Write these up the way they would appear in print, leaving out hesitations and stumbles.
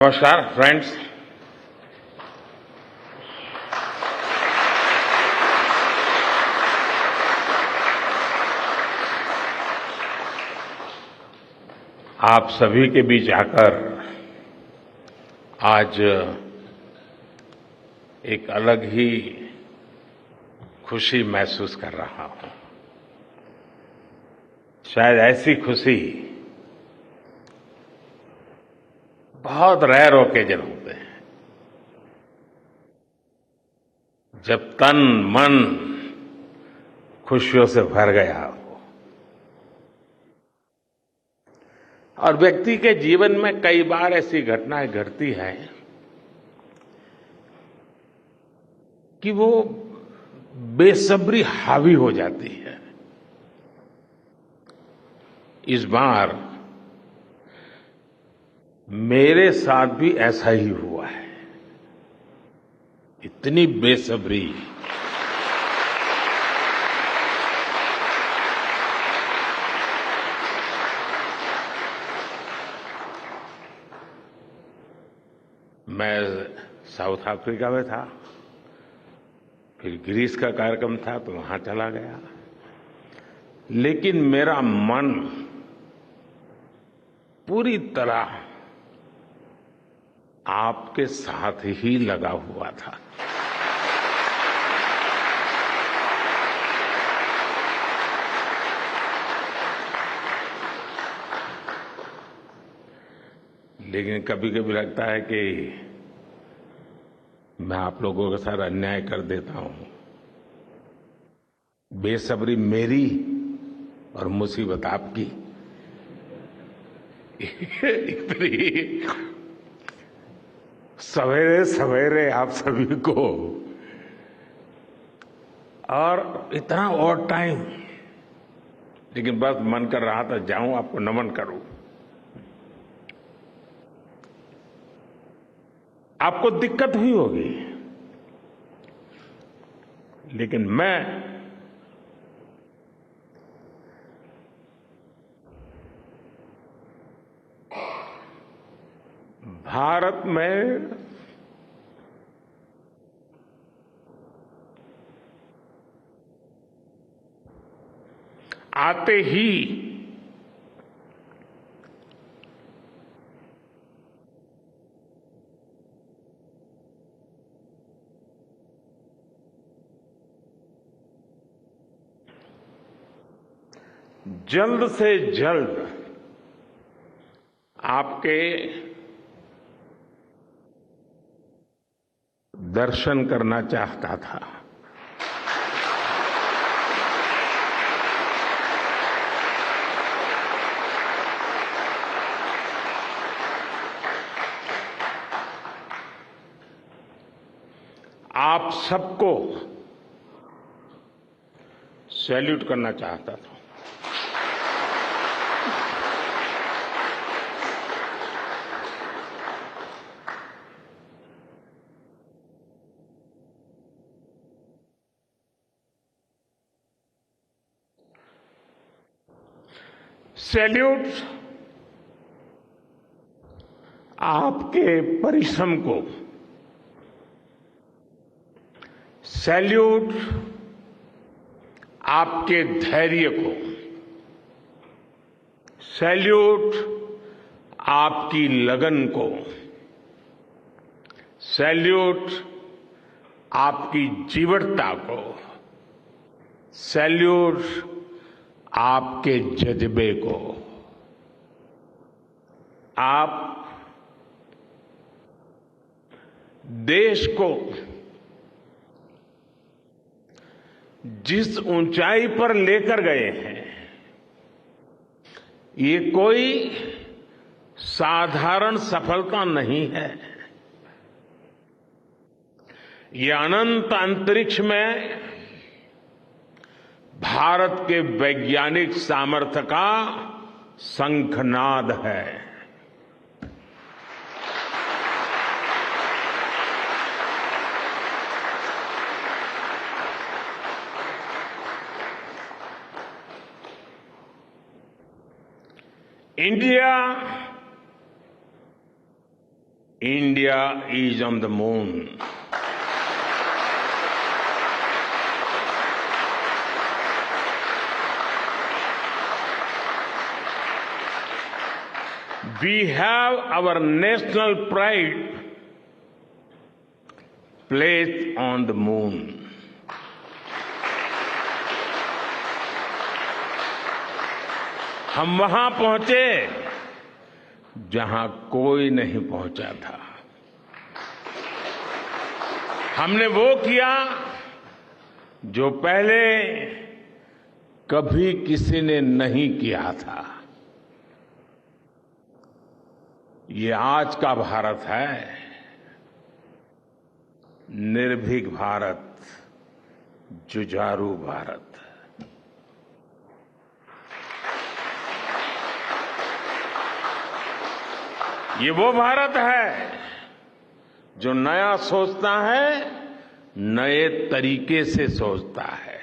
नमस्कार फ्रेंड्स। आप सभी के बीच आकर आज एक अलग ही खुशी महसूस कर रहा हूं। शायद ऐसी खुशी बहुत रेयर ओकेजन होते हैं जब तन मन खुशियों से भर गया हो। और व्यक्ति के जीवन में कई बार ऐसी घटनाएं घटती हैं कि वो बेसब्री हावी हो जाती है। इस बार मेरे साथ भी ऐसा ही हुआ है। इतनी बेसब्री, मैं साउथ अफ्रीका में था, फिर ग्रीस का कार्यक्रम था तो वहां चला गया, लेकिन मेरा मन पूरी तरह आपके साथ ही लगा हुआ था। लेकिन कभी कभी लगता है कि मैं आप लोगों के साथ अन्याय कर देता हूं। बेसब्री मेरी और मुसीबत आपकी। इतनी सवेरे सवेरे आप सभी को और इतना और टाइम, लेकिन बस मन कर रहा था जाऊं आपको नमन करूं। आपको दिक्कत हुई होगी, लेकिन मैं भारत में आते ही जल्द से जल्द आपके दर्शन करना चाहता था। आप सबको सैल्यूट करना चाहता था। सैल्यूट आपके परिश्रम को, सैल्यूट आपके धैर्य को, सैल्यूट आपकी लगन को, सैल्यूट आपकी जीवटता को, सैल्यूट आपके जज्बे को। आप देश को जिस ऊंचाई पर लेकर गए हैं, ये कोई साधारण सफलता नहीं है। ये अनंत अंतरिक्ष में भारत के वैज्ञानिक सामर्थ्य का शंखनाद है। India India is on the moon. We have our national pride placed on the moon. हम वहां पहुंचे जहां कोई नहीं पहुंचा था। हमने वो किया जो पहले कभी किसी ने नहीं किया था। ये आज का भारत है, निर्भीक भारत, जुझारू भारत। ये वो भारत है जो नया सोचता है, नए तरीके से सोचता है,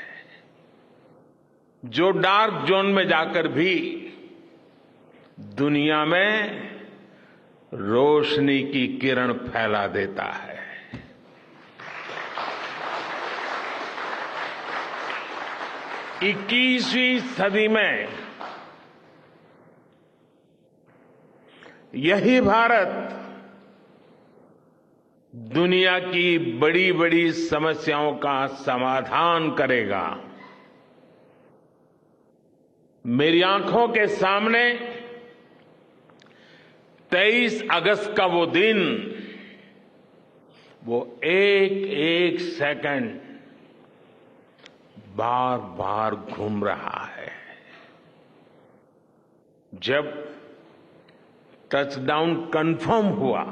जो डार्क जोन में जाकर भी दुनिया में रोशनी की किरण फैला देता है। 21वीं सदी में यही भारत दुनिया की बड़ी बड़ी समस्याओं का समाधान करेगा। मेरी आंखों के सामने 23 अगस्त का वो दिन, वो एक एक सेकंड बार बार घूम रहा है। जब टचडाउन कंफर्म हुआ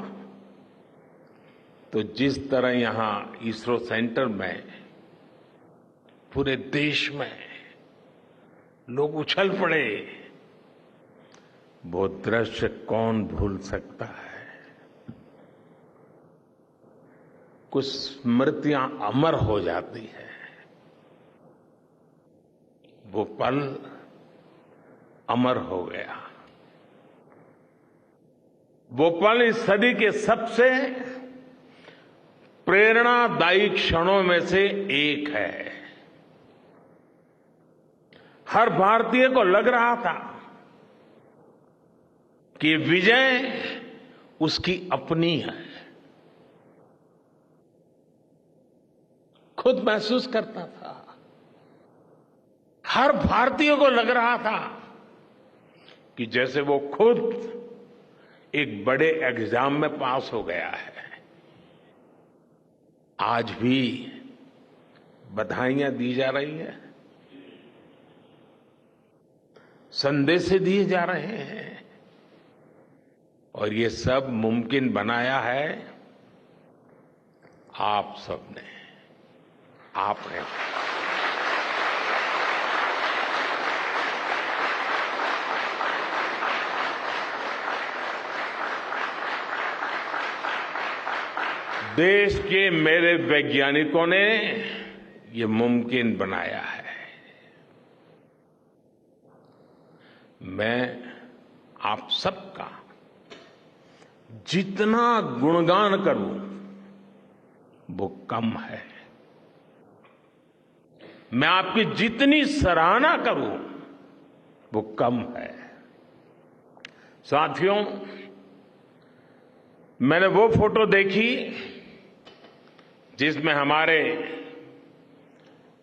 तो जिस तरह यहां इसरो सेंटर में पूरे देश में लोग उछल पड़े, वो दृश्य कौन भूल सकता है। कुछ स्मृतियां अमर हो जाती है। वो पल अमर हो गया। वो पल इस सदी के सबसे प्रेरणादायी क्षणों में से एक है। हर भारतीय को लग रहा था कि विजय उसकी अपनी है। खुद महसूस करता था। हर भारतीय को लग रहा था कि जैसे वो खुद एक बड़े एग्जाम में पास हो गया है। आज भी बधाइयां दी जा रही है, संदेश दिए जा रहे हैं, और ये सब मुमकिन बनाया है आप सबने, आपने। देश के मेरे वैज्ञानिकों ने ये मुमकिन बनाया है। मैं आप सबका जितना गुणगान करूं वो कम है। मैं आपकी जितनी सराहना करूं वो कम है। साथियों, मैंने वो फोटो देखी जिसमें हमारे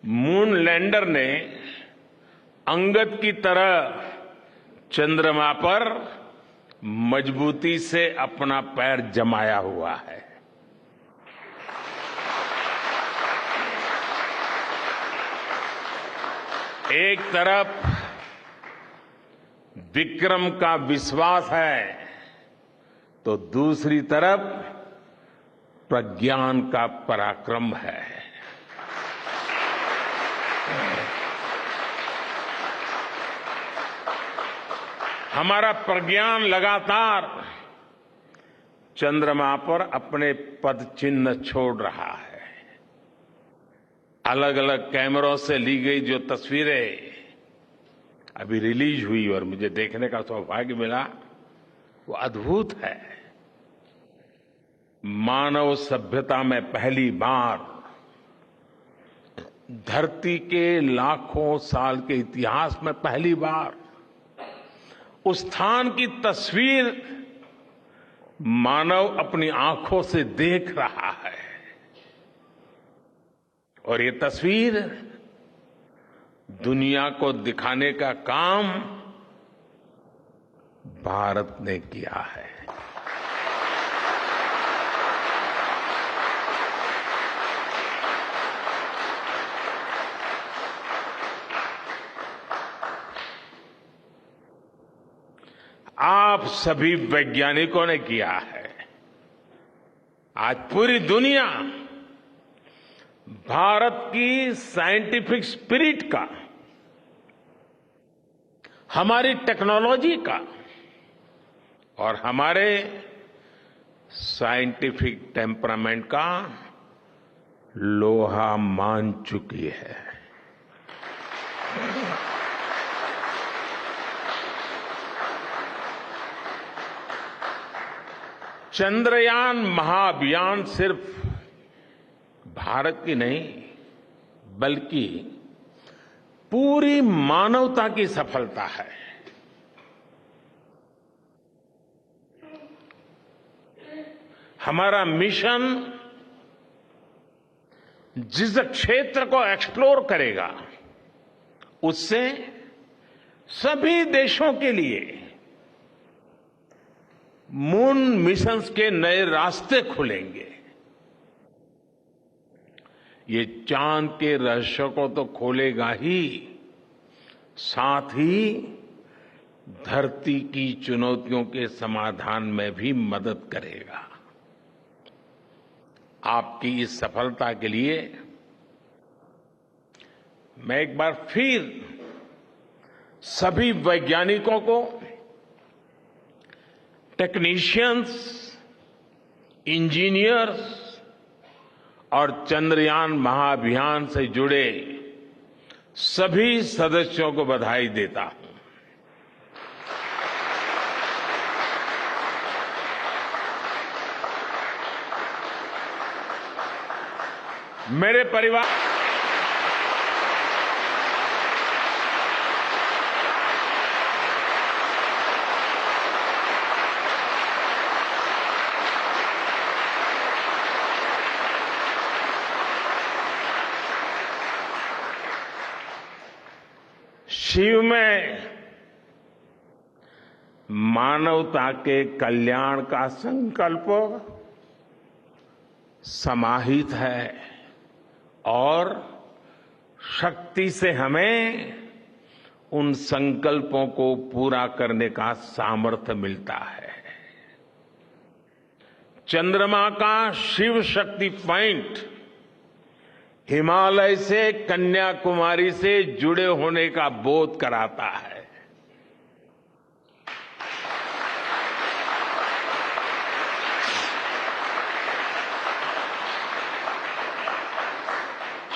मून लैंडर ने अंगद की तरह चंद्रमा पर मजबूती से अपना पैर जमाया हुआ है। एक तरफ विक्रम का विश्वास है तो दूसरी तरफ प्रज्ञान का पराक्रम है। हमारा प्रज्ञान लगातार चंद्रमा पर अपने पद चिन्ह छोड़ रहा है। अलग अलग कैमरों से ली गई जो तस्वीरें अभी रिलीज हुई और मुझे देखने का सौभाग्य मिला, वो अद्भुत है। मानव सभ्यता में पहली बार धरती के लाखों साल के इतिहास में पहली बार उस स्थान की तस्वीर मानव अपनी आंखों से देख रहा है और ये तस्वीर दुनिया को दिखाने का काम भारत ने किया है। आप सभी वैज्ञानिकों ने किया है। आज पूरी दुनिया भारत की साइंटिफिक स्पिरिट का, हमारी टेक्नोलॉजी का और हमारे साइंटिफिक टेम्परामेंट का लोहा मान चुकी है। चंद्रयान महाअभियान सिर्फ भारत की नहीं बल्कि पूरी मानवता की सफलता है। हमारा मिशन जिस क्षेत्र को एक्सप्लोर करेगा उससे सभी देशों के लिए मून मिशंस के नए रास्ते खुलेंगे। ये चांद के रहस्य को तो खोलेगा ही, साथ ही धरती की चुनौतियों के समाधान में भी मदद करेगा। आपकी इस सफलता के लिए मैं एक बार फिर सभी वैज्ञानिकों को, टेक्नीशियंस, इंजीनियर्स और चंद्रयान महाअभियान से जुड़े सभी सदस्यों को बधाई देता हूं। मेरे परिवार शिव में मानवता के कल्याण का संकल्प समाहित है और शक्ति से हमें उन संकल्पों को पूरा करने का सामर्थ्य मिलता है। चंद्रमा का शिव शक्ति पॉइंट हिमालय से कन्याकुमारी से जुड़े होने का बोध कराता है।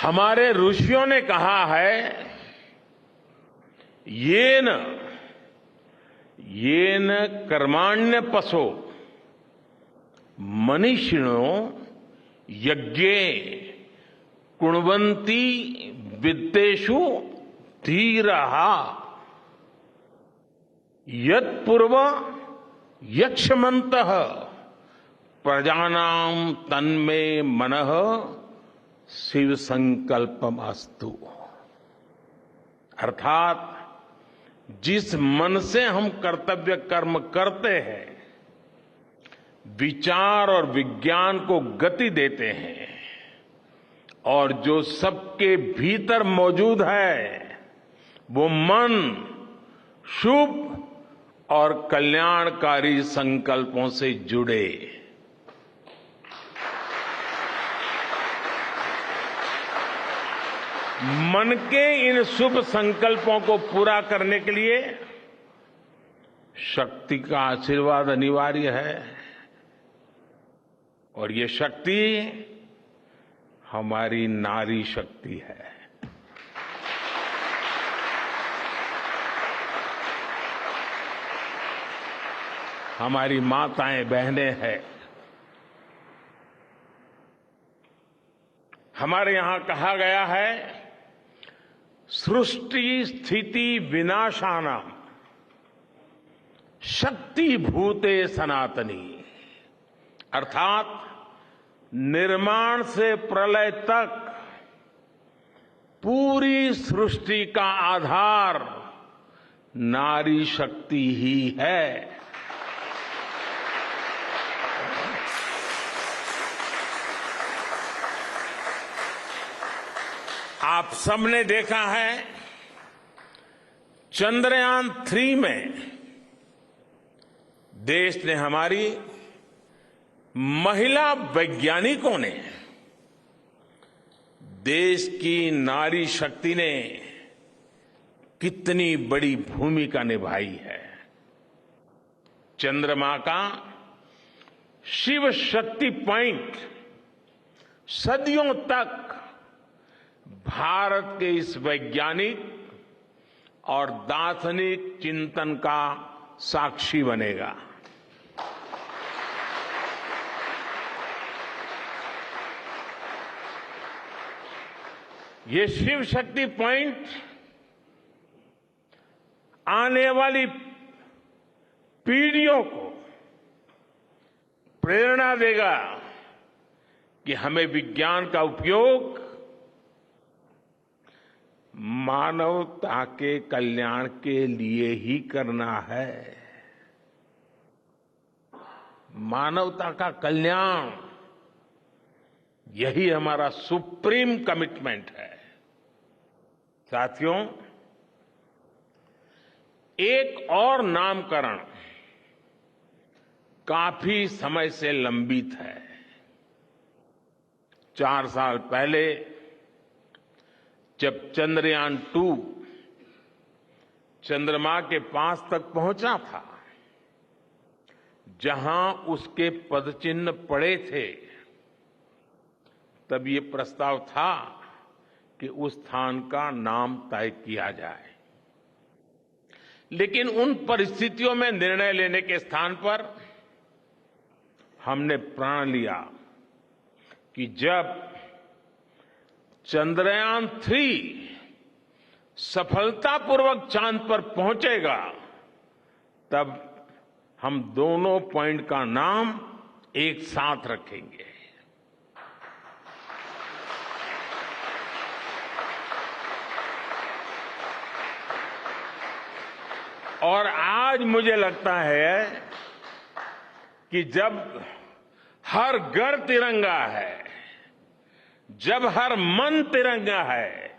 हमारे ऋषियों ने कहा है, येन कर्माण्य पशो मनीषिणो यज्ञे कुण्वन्ति विद्येषु धीरः यत्पूर्व यक्ष्मन्तः प्रजानां तन्मे मनः शिव संकल्पम अस्तु। अर्थात जिस मन से हम कर्तव्य कर्म करते हैं, विचार और विज्ञान को गति देते हैं और जो सबके भीतर मौजूद है, वो मन शुभ और कल्याणकारी संकल्पों से जुड़े। मन के इन शुभ संकल्पों को पूरा करने के लिए शक्ति का आशीर्वाद अनिवार्य है और ये शक्ति हमारी नारी शक्ति है। हमारी माताएं बहनें हैं। हमारे यहां कहा गया है, सृष्टि स्थिति विनाशानाम शक्ति भूते सनातनी, अर्थात निर्माण से प्रलय तक पूरी सृष्टि का आधार नारी शक्ति ही है। आप सबने देखा है, चंद्रयान 3 में देश ने, हमारी महिला वैज्ञानिकों ने, देश की नारी शक्ति ने कितनी बड़ी भूमिका निभाई है। चंद्रमा का शिव शक्ति पॉइंट सदियों तक भारत के इस वैज्ञानिक और दार्शनिक चिंतन का साक्षी बनेगा। ये शिव शक्ति पॉइंट आने वाली पीढ़ियों को प्रेरणा देगा कि हमें विज्ञान का उपयोग मानवता के कल्याण के लिए ही करना है। मानवता का कल्याण, यही हमारा सुप्रीम कमिटमेंट है। साथियों, एक और नामकरण काफी समय से लंबित है। 4 साल पहले जब चंद्रयान 2 चंद्रमा के पास तक पहुंचा था, जहां उसके पदचिन्ह पड़े थे, तब ये प्रस्ताव था कि उस स्थान का नाम तय किया जाए। लेकिन उन परिस्थितियों में निर्णय लेने के स्थान पर हमने प्रण लिया कि जब चंद्रयान 3 सफलतापूर्वक चांद पर पहुंचेगा, तब हम दोनों पॉइंट का नाम एक साथ रखेंगे। और आज मुझे लगता है कि जब हर घर तिरंगा है, जब हर मन तिरंगा है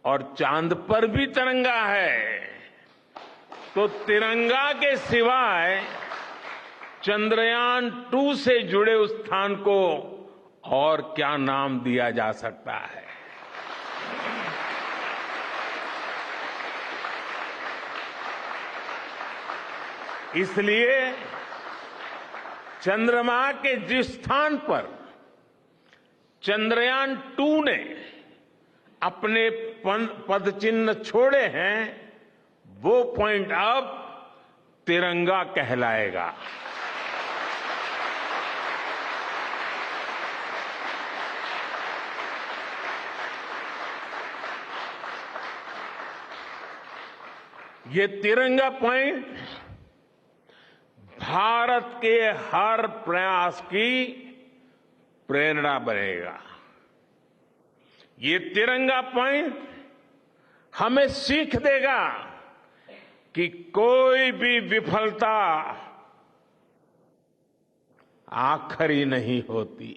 और चांद पर भी तिरंगा है, तो तिरंगा के सिवाय चंद्रयान 2 से जुड़े उस स्थान को और क्या नाम दिया जा सकता है। इसलिए चंद्रमा के जिस स्थान पर चंद्रयान 2 ने अपने पदचिन्ह छोड़े हैं, वो पॉइंट अब तिरंगा कहलाएगा। ये तिरंगा पॉइंट भारत के हर प्रयास की प्रेरणा बनेगा। ये तिरंगा पॉइंट हमें सीख देगा कि कोई भी विफलता आखिरी नहीं होती।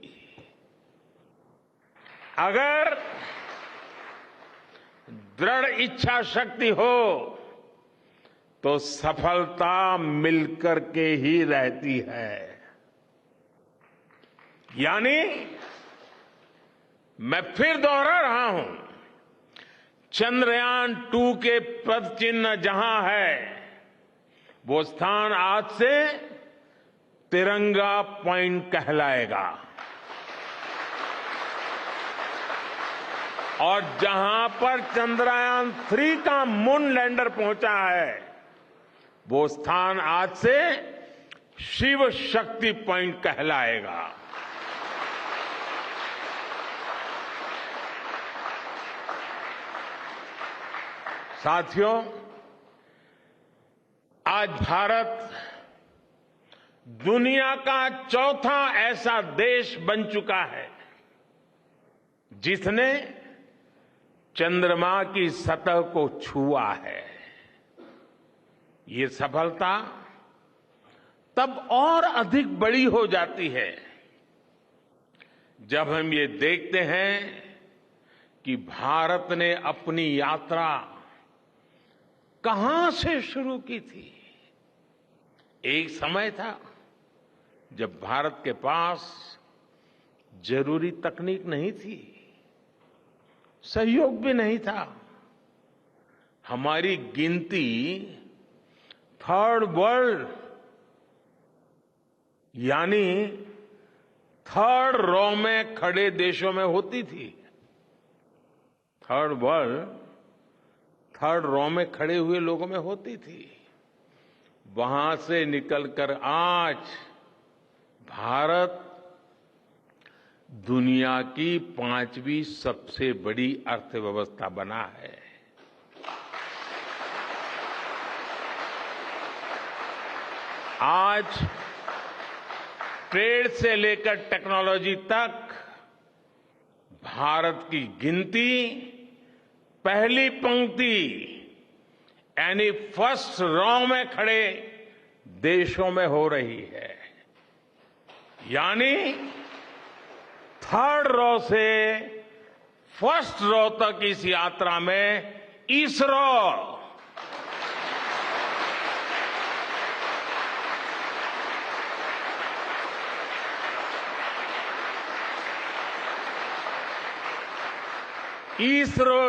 अगर दृढ़ इच्छा शक्ति हो तो सफलता मिलकर के ही रहती है। यानी मैं फिर दोहरा रहा हूं, चंद्रयान 2 के पद चिन्ह जहां है, वो स्थान आज से तिरंगा पॉइंट कहलाएगा। और जहां पर चंद्रयान 3 का मून लैंडर पहुंचा है, वो स्थान आज से शिव शक्ति पॉइंट कहलाएगा। साथियों, आज भारत दुनिया का चौथा ऐसा देश बन चुका है जिसने चंद्रमा की सतह को छुआ है। ये सफलता तब और अधिक बड़ी हो जाती है जब हम ये देखते हैं कि भारत ने अपनी यात्रा कहां से शुरू की थी। एक समय था जब भारत के पास जरूरी तकनीक नहीं थी, सहयोग भी नहीं था। हमारी गिनती थर्ड वर्ल्ड यानी थर्ड रो में खड़े देशों में होती थी। थर्ड वर्ल्ड थर्ड रो में खड़े हुए लोगों में होती थी। वहां से निकलकर आज भारत दुनिया की 5वीं सबसे बड़ी अर्थव्यवस्था बना है। आज ट्रेड से लेकर टेक्नोलॉजी तक भारत की गिनती पहली पंक्ति यानी फर्स्ट रो में खड़े देशों में हो रही है। यानी थर्ड रो से फर्स्ट रो तक इस यात्रा में इसरो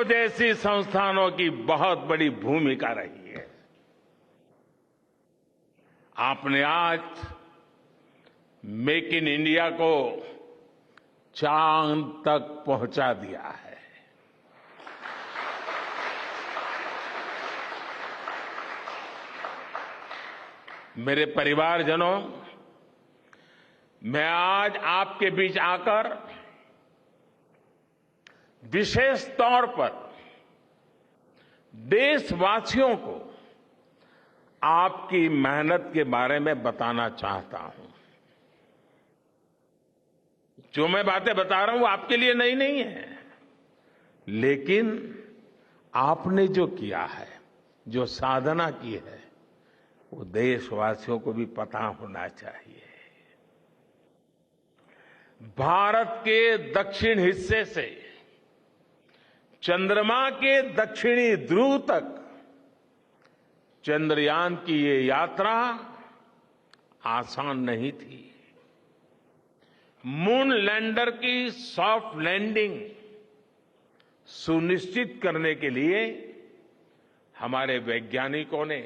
जैसी संस्थानों की बहुत बड़ी भूमिका रही है। आपने आज मेक इन इंडिया को चांद तक पहुंचा दिया है। मेरे परिवारजनों, मैं आज आपके बीच आकर विशेष तौर पर देशवासियों को आपकी मेहनत के बारे में बताना चाहता हूं। जो मैं बातें बता रहा हूं वो आपके लिए नई नहीं है, लेकिन आपने जो किया है, जो साधना की है, वो देशवासियों को भी पता होना चाहिए। भारत के दक्षिण हिस्से से चंद्रमा के दक्षिणी ध्रुव तक चंद्रयान की ये यात्रा आसान नहीं थी। मून लैंडर की सॉफ्ट लैंडिंग सुनिश्चित करने के लिए हमारे वैज्ञानिकों ने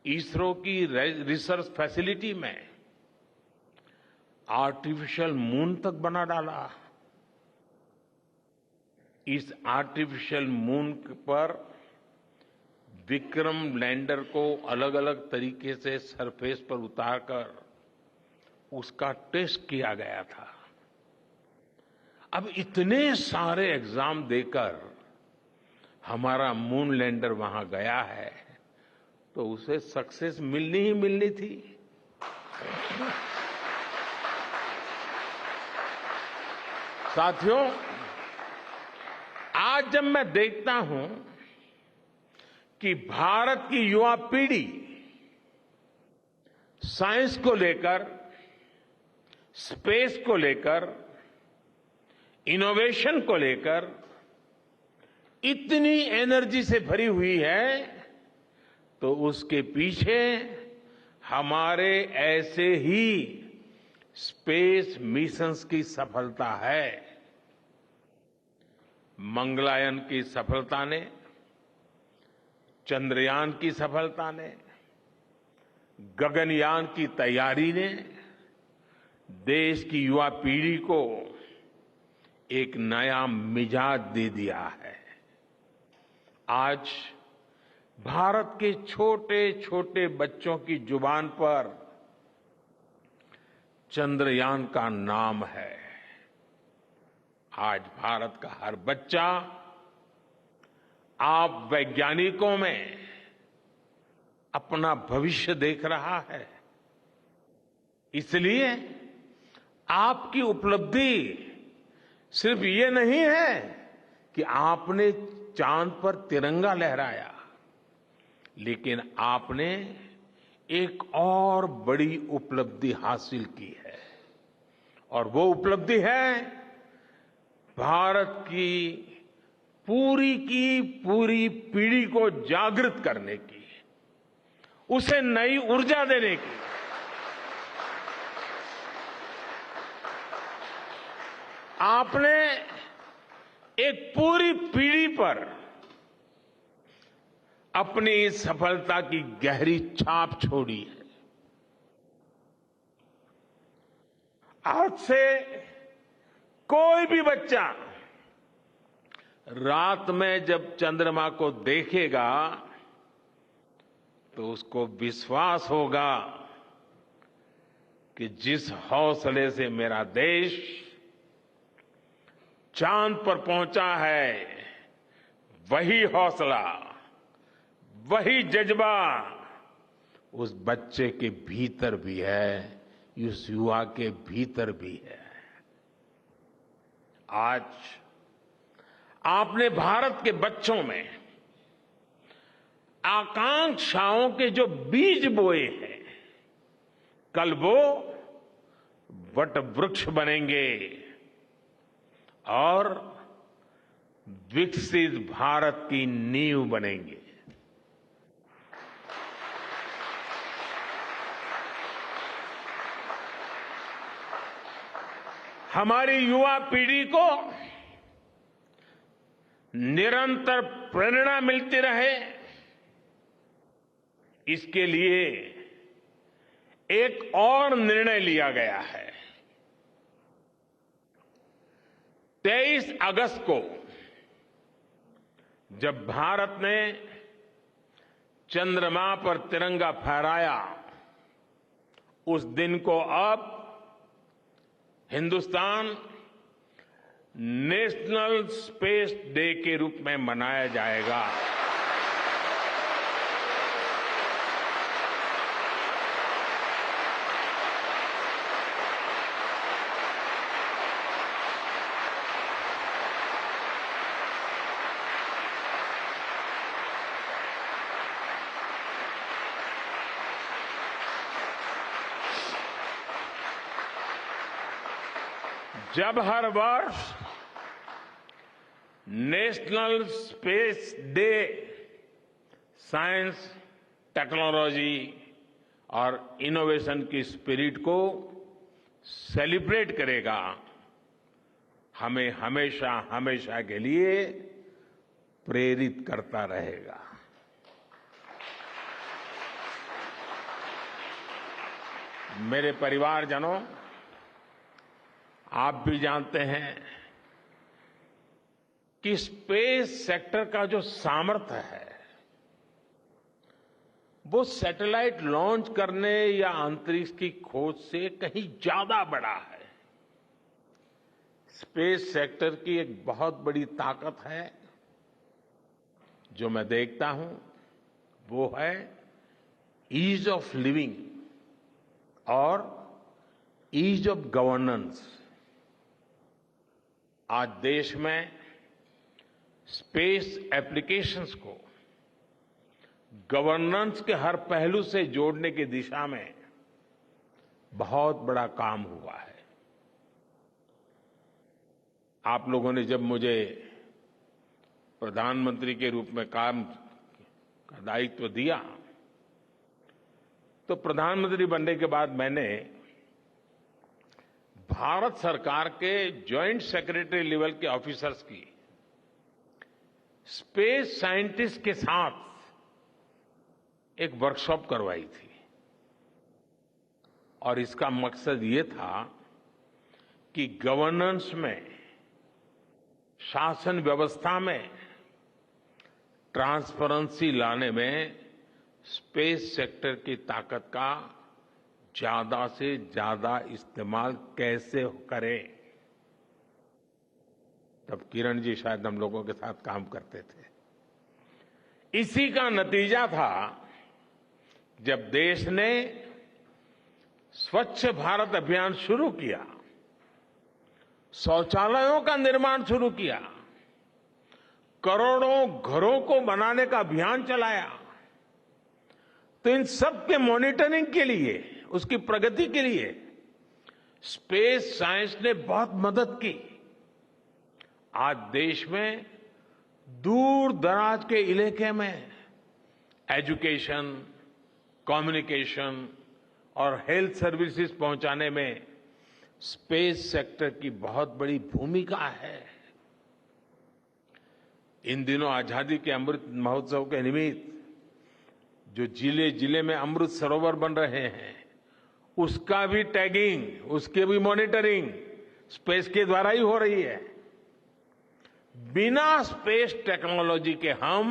इसरो की रिसर्च फैसिलिटी में आर्टिफिशियल मून तक बना डाला। इस आर्टिफिशियल मून पर विक्रम लैंडर को अलग अलग तरीके से सरफेस पर उतारकर उसका टेस्ट किया गया था। अब इतने सारे एग्जाम देकर हमारा मून लैंडर वहां गया है तो उसे सक्सेस मिलनी ही मिलनी थी। साथियों, आज जब मैं देखता हूं कि भारत की युवा पीढ़ी साइंस को लेकर, स्पेस को लेकर, इनोवेशन को लेकर इतनी एनर्जी से भरी हुई है, तो उसके पीछे हमारे ऐसे ही स्पेस मिशंस की सफलता है। मंगलयान की सफलता ने, चंद्रयान की सफलता ने, गगनयान की तैयारी ने देश की युवा पीढ़ी को एक नया मिजाज दे दिया है। आज भारत के छोटे छोटे बच्चों की जुबान पर चंद्रयान का नाम है। आज भारत का हर बच्चा आप वैज्ञानिकों में अपना भविष्य देख रहा है। इसलिए आपकी उपलब्धि सिर्फ ये नहीं है कि आपने चांद पर तिरंगा लहराया, लेकिन आपने एक और बड़ी उपलब्धि हासिल की है, और वो उपलब्धि है भारत की पूरी पीढ़ी को जागृत करने की, उसे नई ऊर्जा देने की। आपने एक पूरी पीढ़ी पर अपनी इस सफलता की गहरी छाप छोड़ी है। आज से कोई भी बच्चा रात में जब चंद्रमा को देखेगा तो उसको विश्वास होगा कि जिस हौसले से मेरा देश चांद पर पहुंचा है, वही हौसला, वही जज्बा उस बच्चे के भीतर भी है, उस युवा के भीतर भी है। आज आपने भारत के बच्चों में आकांक्षाओं के जो बीज बोए हैं, कल वो वट वृक्ष बनेंगे और विकसित भारत की नींव बनेंगे। हमारी युवा पीढ़ी को निरंतर प्रेरणा मिलती रहे, इसके लिए एक और निर्णय लिया गया है। 23 अगस्त को जब भारत ने चंद्रमा पर तिरंगा फहराया, उस दिन को अब हिंदुस्तान नेशनल स्पेस डे के रूप में मनाया जाएगा। जब हर वर्ष national space day science, technology और इनोवेशन की स्पिरिट को सेलिब्रेट करेगा, हमें हमेशा हमेशा के लिए प्रेरित करता रहेगा। मेरे परिवारजनों, आप भी जानते हैं कि स्पेस सेक्टर का जो सामर्थ्य है, वो सैटेलाइट लॉन्च करने या अंतरिक्ष की खोज से कहीं ज्यादा बड़ा है। स्पेस सेक्टर की एक बहुत बड़ी ताकत है जो मैं देखता हूं, वो है ईज ऑफ लिविंग और ईज ऑफ गवर्नेंस। आज देश में स्पेस एप्लीकेशंस को गवर्नेंस के हर पहलू से जोड़ने की दिशा में बहुत बड़ा काम हुआ है। आप लोगों ने जब मुझे प्रधानमंत्री के रूप में काम का दायित्व दिया, तो प्रधानमंत्री बनने के बाद मैंने भारत सरकार के जॉइंट सेक्रेटरी लेवल के ऑफिसर्स की स्पेस साइंटिस्ट के साथ एक वर्कशॉप करवाई थी, और इसका मकसद ये था कि गवर्नेंस में, शासन व्यवस्था में ट्रांसपेरेंसी लाने में स्पेस सेक्टर की ताकत का ज्यादा से ज्यादा इस्तेमाल कैसे करें। तब किरण जी शायद हम लोगों के साथ काम करते थे। इसी का नतीजा था जब देश ने स्वच्छ भारत अभियान शुरू किया, शौचालयों का निर्माण शुरू किया, करोड़ों घरों को बनाने का अभियान चलाया। तो इन सब के मॉनिटरिंग के लिए, उसकी प्रगति के लिए स्पेस साइंस ने बहुत मदद की। आज देश में दूर दराज के इलाके में एजुकेशन, कम्युनिकेशन और हेल्थ सर्विसेज पहुंचाने में स्पेस सेक्टर की बहुत बड़ी भूमिका है। इन दिनों आजादी के अमृत महोत्सव के निमित्त जो जिले जिले में अमृत सरोवर बन रहे हैं, उसका भी टैगिंग, उसकी भी मॉनिटरिंग स्पेस के द्वारा ही हो रही है। बिना स्पेस टेक्नोलॉजी के हम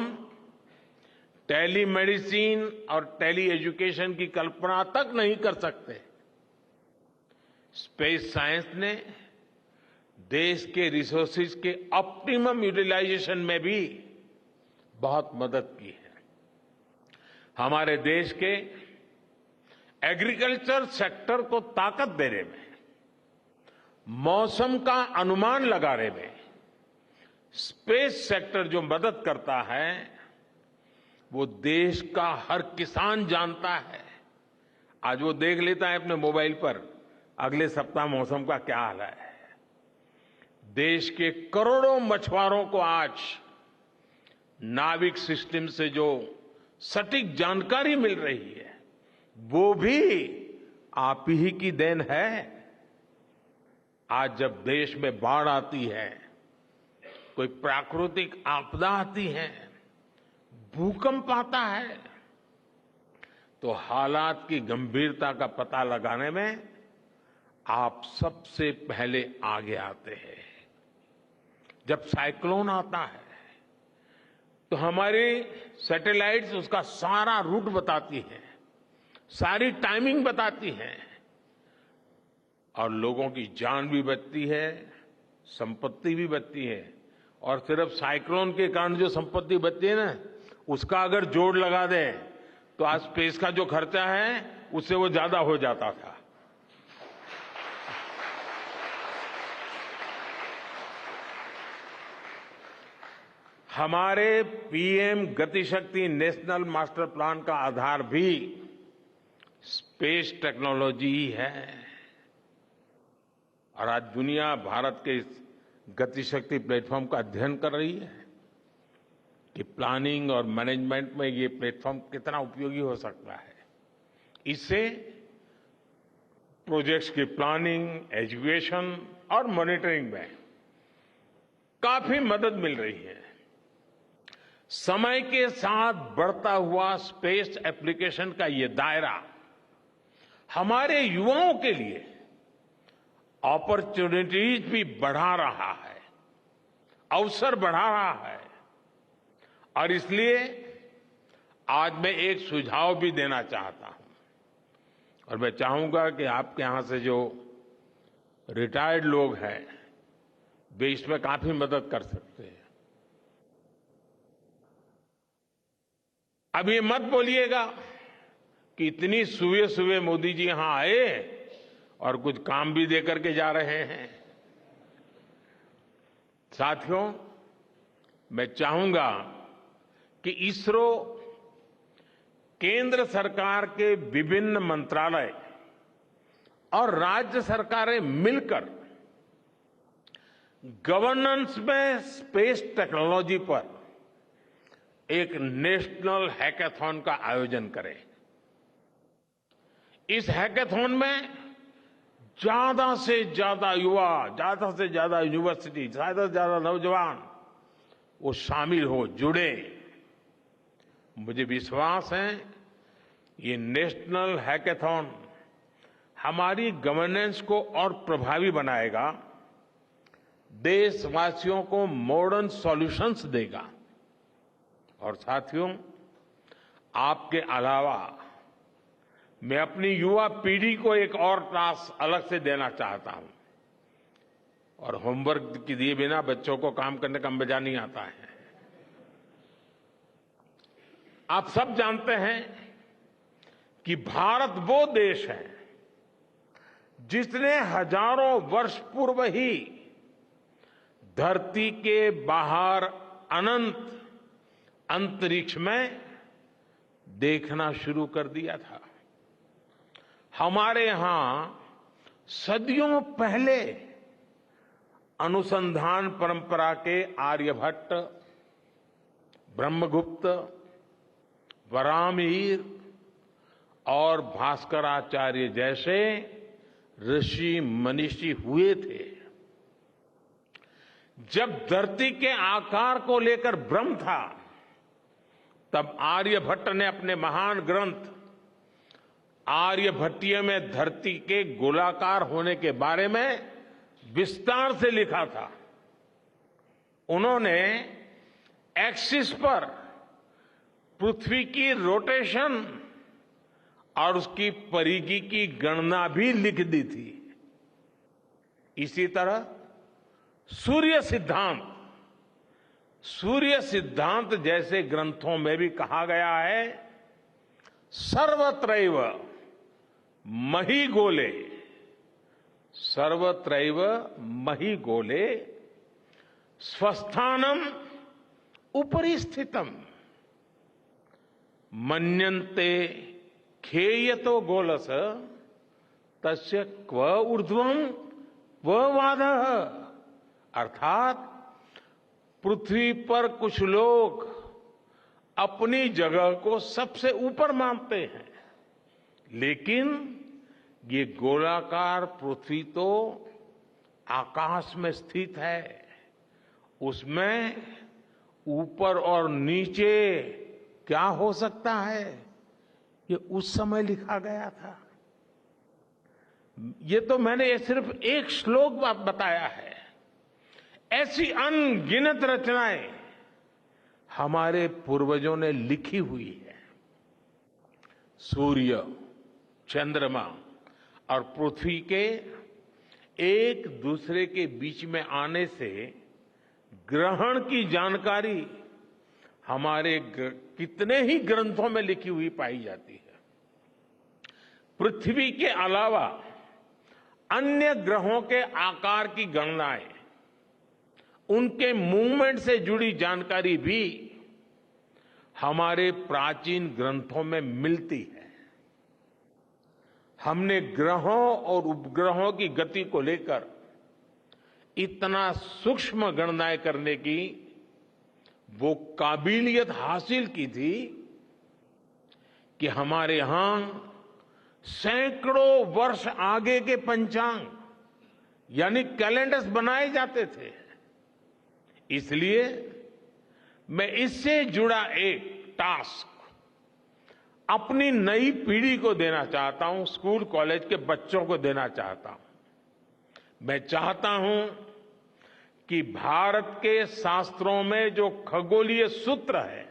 टेलीमेडिसिन और टेली एजुकेशन की कल्पना तक नहीं कर सकते। स्पेस साइंस ने देश के रिसोर्सेज के ऑप्टिमम यूटिलाइजेशन में भी बहुत मदद की है। हमारे देश के एग्रीकल्चर सेक्टर को ताकत देने में, मौसम का अनुमान लगाने में स्पेस सेक्टर जो मदद करता है, वो देश का हर किसान जानता है। आज वो देख लेता है अपने मोबाइल पर अगले सप्ताह मौसम का क्या हाल है। देश के करोड़ों मछुआरों को आज नाविक सिस्टम से जो सटीक जानकारी मिल रही है, वो भी आप ही की देन है। आज जब देश में बाढ़ आती है, कोई प्राकृतिक आपदा आती है, भूकंप आता है, तो हालात की गंभीरता का पता लगाने में आप सबसे पहले आगे आते हैं। जब साइक्लोन आता है तो हमारी सैटेलाइट्स उसका सारा रूट बताती हैं, सारी टाइमिंग बताती हैं, और लोगों की जान भी बचती है, संपत्ति भी बचती है। और सिर्फ साइक्लोन के कारण जो संपत्ति बचती है ना, उसका अगर जोड़ लगा दे तो आज स्पेस का जो खर्चा है उससे वो ज्यादा हो जाता था। हमारे PM Gatishakti national master plan का आधार भी स्पेस टेक्नोलॉजी ही है। और आज दुनिया भारत के इस गतिशक्ति प्लेटफॉर्म का अध्ययन कर रही है कि प्लानिंग और मैनेजमेंट में ये प्लेटफॉर्म कितना उपयोगी हो सकता है। इससे प्रोजेक्ट्स की प्लानिंग, एजुकेशन और मॉनिटरिंग में काफी मदद मिल रही है। समय के साथ बढ़ता हुआ स्पेस एप्लीकेशन का ये दायरा हमारे युवाओं के लिए अपॉर्चुनिटीज भी बढ़ा रहा है, अवसर बढ़ा रहा है। और इसलिए आज मैं एक सुझाव भी देना चाहता हूं, और मैं चाहूंगा कि आपके यहां से जो रिटायर्ड लोग हैं, वे इसमें काफी मदद कर सकते हैं। अब ये मत बोलिएगा कि इतनी सुबह सुबह मोदी जी यहां आए और कुछ काम भी देकर के जा रहे हैं। साथियों, मैं चाहूंगा कि इसरो केंद्र सरकार के विभिन्न मंत्रालय और राज्य सरकारें मिलकर गवर्नेंस में स्पेस टेक्नोलॉजी पर एक नेशनल हैकाथॉन का आयोजन करें। इस हैकाथॉन में ज्यादा से ज्यादा युवा, ज्यादा से ज्यादा यूनिवर्सिटी, ज्यादा से ज्यादा नौजवान वो शामिल हो, जुड़े। मुझे विश्वास है ये नेशनल हैकाथॉन हमारी गवर्नेंस को और प्रभावी बनाएगा, देशवासियों को मॉडर्न सॉल्यूशंस देगा। और साथियों, आपके अलावा मैं अपनी युवा पीढ़ी को एक और टास्क अलग से देना चाहता हूं। और होमवर्क के दिए बिना बच्चों को काम करने का मजा नहीं आता है। आप सब जानते हैं कि भारत वो देश है जिसने हजारों वर्ष पूर्व ही धरती के बाहर अनंत अंतरिक्ष में देखना शुरू कर दिया था। हमारे यहां सदियों पहले अनुसंधान परंपरा के आर्यभट्ट, ब्रह्मगुप्त, वराहमिहिर और भास्कराचार्य जैसे ऋषि मनीषी हुए थे। जब धरती के आकार को लेकर भ्रम था, तब आर्यभट्ट ने अपने महान ग्रंथ आर्यभट्टीय में धरती के गोलाकार होने के बारे में विस्तार से लिखा था। उन्होंने एक्सिस पर पृथ्वी की रोटेशन और उसकी परिधि की गणना भी लिख दी थी। इसी तरह सूर्य सिद्धांत जैसे ग्रंथों में भी कहा गया है, सर्वत्रैव महिगोले, सर्वत्रैव महिगोले स्वस्थानम उपरि स्थितम मन्यन्ते खेयतो गोलस तस्य क्व ऊर्ध्वं क्व वादः। अर्थात पृथ्वी पर कुछ लोग अपनी जगह को सबसे ऊपर मानते हैं, लेकिन ये गोलाकार पृथ्वी तो आकाश में स्थित है, उसमें ऊपर और नीचे क्या हो सकता है, ये उस समय लिखा गया था। ये तो मैंने सिर्फ एक श्लोक बताया है। ऐसी अनगिनत रचनाएं हमारे पूर्वजों ने लिखी हुई है। सूर्य, चंद्रमा और पृथ्वी के एक दूसरे के बीच में आने से ग्रहण की जानकारी हमारे कितने ही ग्रंथों में लिखी हुई पाई जाती है। पृथ्वी के अलावा अन्य ग्रहों के आकार की गणनाएं, उनके मूवमेंट से जुड़ी जानकारी भी हमारे प्राचीन ग्रंथों में मिलती है। हमने ग्रहों और उपग्रहों की गति को लेकर इतना सूक्ष्म गणनाएं करने की वो काबिलियत हासिल की थी कि हमारे यहां सैकड़ों वर्ष आगे के पंचांग यानी कैलेंडर्स बनाए जाते थे। इसलिए मैं इससे जुड़ा एक टास्क अपनी नई पीढ़ी को देना चाहता हूं, स्कूल कॉलेज के बच्चों को देना चाहता हूं। मैं चाहता हूं कि भारत के शास्त्रों में जो खगोलीय सूत्र है,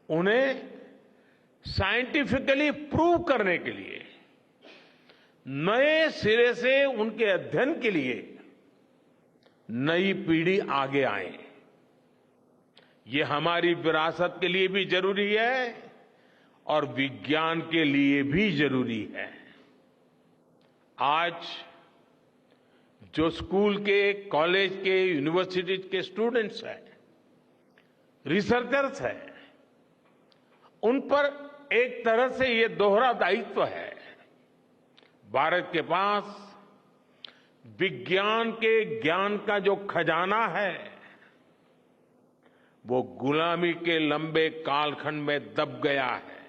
उन्हें साइंटिफिकली प्रूव करने के लिए, नए सिरे से उनके अध्ययन के लिए नई पीढ़ी आगे आए। ये हमारी विरासत के लिए भी जरूरी है और विज्ञान के लिए भी जरूरी है। आज जो स्कूल के, कॉलेज के, यूनिवर्सिटी के स्टूडेंट्स हैं, रिसर्चर्स हैं, उन पर एक तरह से ये दोहरा दायित्व है। भारत के पास विज्ञान के ज्ञान का जो खजाना है, वो गुलामी के लंबे कालखंड में दब गया है,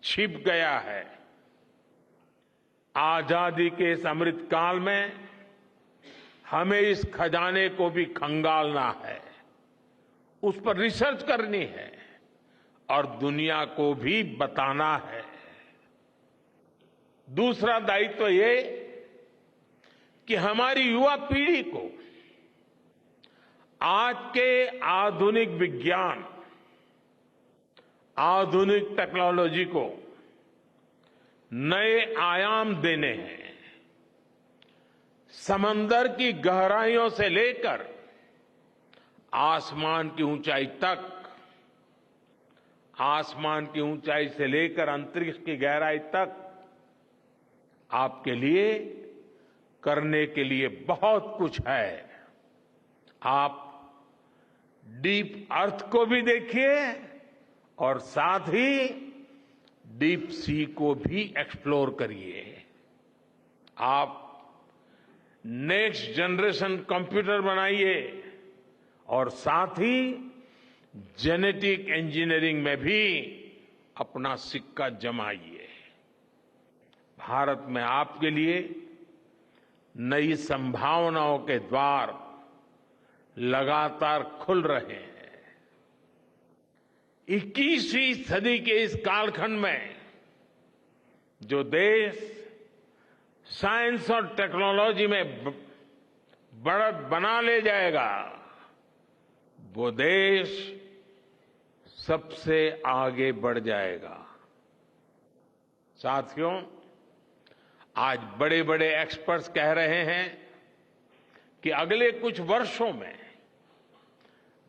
छिप गया है। आजादी के इस अमृत काल में हमें इस खजाने को भी खंगालना है, उस पर रिसर्च करनी है और दुनिया को भी बताना है। दूसरा दायित्व ये कि हमारी युवा पीढ़ी को आज के आधुनिक विज्ञान, आधुनिक टेक्नोलॉजी को नए आयाम देने हैं। समंदर की गहराइयों से लेकर आसमान की ऊंचाई तक आसमान की ऊंचाई से लेकर अंतरिक्ष की गहराई तक आपके लिए करने के लिए बहुत कुछ है। आप डीप अर्थ को भी देखिए और साथ ही डीप सी को भी एक्सप्लोर करिए। आप नेक्स्ट जनरेशन कंप्यूटर बनाइए और साथ ही जेनेटिक इंजीनियरिंग में भी अपना सिक्का जमाइए। भारत में आपके लिए नई संभावनाओं के द्वार लगातार खुल रहे हैं। 21वीं सदी के इस कालखंड में जो देश साइंस और टेक्नोलॉजी में बढ़त बना ले जाएगा, वो देश सबसे आगे बढ़ जाएगा। साथियों, आज बड़े बड़े एक्सपर्ट्स कह रहे हैं कि अगले कुछ वर्षों में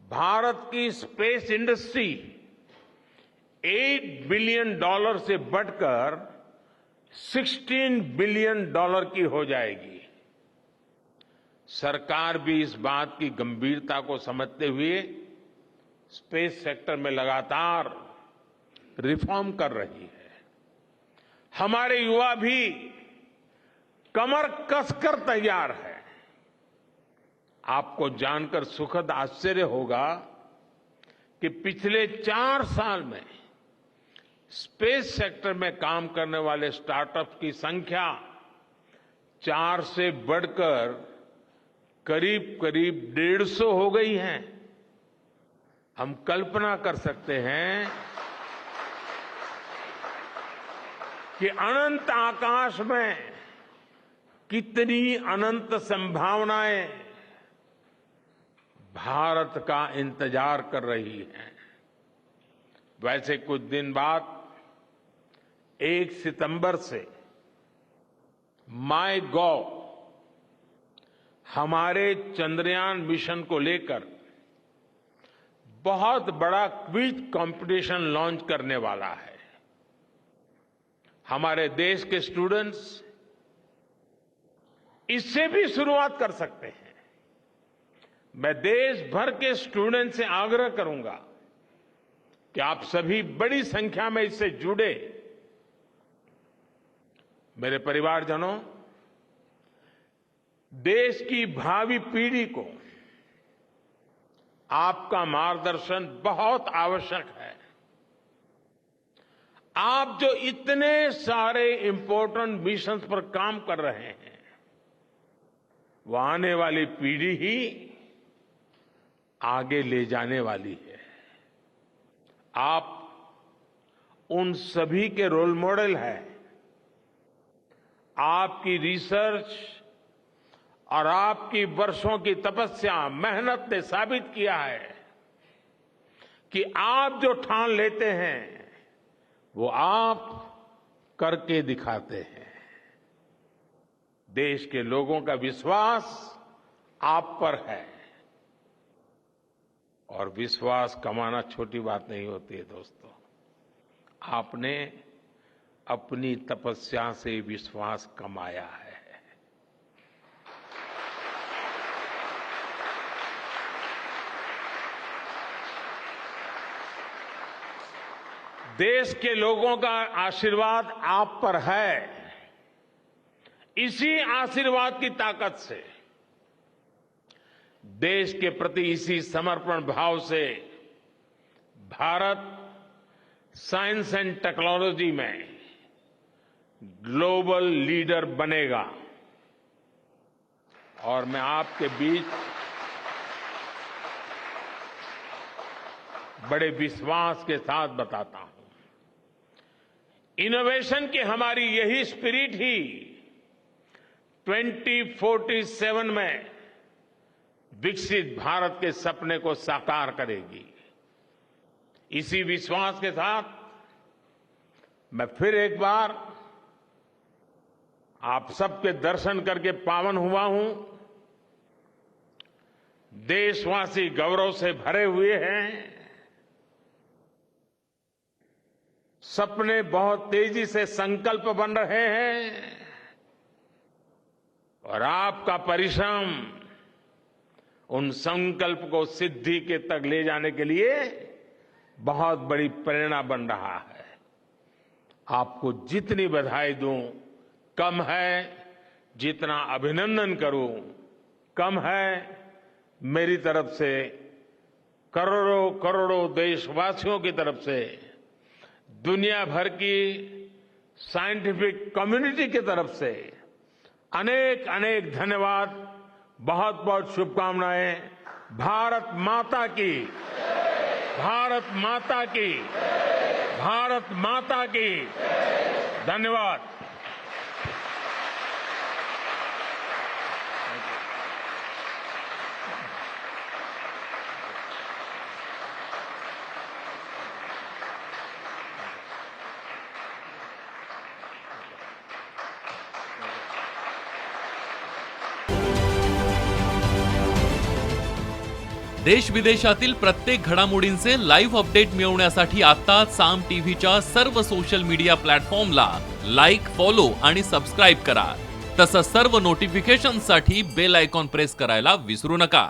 भारत की स्पेस इंडस्ट्री $8 बिलियन से बढ़कर $16 बिलियन की हो जाएगी। सरकार भी इस बात की गंभीरता को समझते हुए स्पेस सेक्टर में लगातार रिफॉर्म कर रही है। हमारे युवा भी कमर कसकर तैयार है। आपको जानकर सुखद आश्चर्य होगा कि पिछले 4 साल में स्पेस सेक्टर में काम करने वाले स्टार्टअप की संख्या 4 से बढ़कर करीब करीब 150 हो गई है। हम कल्पना कर सकते हैं कि अनंत आकाश में कितनी अनंत संभावनाएं भारत का इंतजार कर रही हैं। वैसे कुछ दिन बाद 1 सितंबर से माईगॉव हमारे चंद्रयान मिशन को लेकर बहुत बड़ा क्विज कंपटीशन लॉन्च करने वाला है। हमारे देश के स्टूडेंट्स इससे भी शुरुआत कर सकते हैं। मैं देश भर के स्टूडेंट से आग्रह करूंगा कि आप सभी बड़ी संख्या में इससे जुड़े। मेरे परिवारजनों, देश की भावी पीढ़ी को आपका मार्गदर्शन बहुत आवश्यक है। आप जो इतने सारे इंपॉर्टेंट मिशंस पर काम कर रहे हैं, वो आने वाली पीढ़ी ही आगे ले जाने वाली है। आप उन सभी के रोल मॉडल हैं। आपकी रिसर्च और आपकी वर्षों की तपस्या, मेहनत ने साबित किया है कि आप जो ठान लेते हैं वो आप करके दिखाते हैं। देश के लोगों का विश्वास आप पर है और विश्वास कमाना छोटी बात नहीं होती है दोस्तों। आपने अपनी तपस्या से विश्वास कमाया है। देश के लोगों का आशीर्वाद आप पर है। इसी आशीर्वाद की ताकत से, देश के प्रति इसी समर्पण भाव से भारत साइंस एंड टेक्नोलॉजी में ग्लोबल लीडर बनेगा। और मैं आपके बीच बड़े विश्वास के साथ बताता हूं, इनोवेशन की हमारी यही स्पिरिट ही 2047 में विकसित भारत के सपने को साकार करेगी। इसी विश्वास के साथ मैं फिर एक बार आप सबके दर्शन करके पावन हुआ हूं। देशवासी गौरव से भरे हुए हैं। सपने बहुत तेजी से संकल्प बन रहे हैं और आपका परिश्रम उन संकल्प को सिद्धि के तक ले जाने के लिए बहुत बड़ी प्रेरणा बन रहा है। आपको जितनी बधाई दूं कम है, जितना अभिनंदन करूं कम है। मेरी तरफ से करोड़ों करोड़ों देशवासियों की तरफ से दुनिया भर की साइंटिफिक कम्युनिटी की तरफ से अनेक अनेक धन्यवाद, बहुत बहुत शुभकामनाएं। भारत माता की, भारत माता की, भारत माता की। धन्यवाद। देश विदेशातील प्रत्येक घडामोडींचे लाईव्ह अपडेट मिळवण्यासाठी आता साम टीव्हीच्या सर्व सोशल मीडिया प्लॅटफॉर्मला लाईक, फॉलो आणि सबस्क्राईब करा। तसंच सर्व नोटिफिकेशनसाठी बेल आयकॉन प्रेस करायला विसरू नका।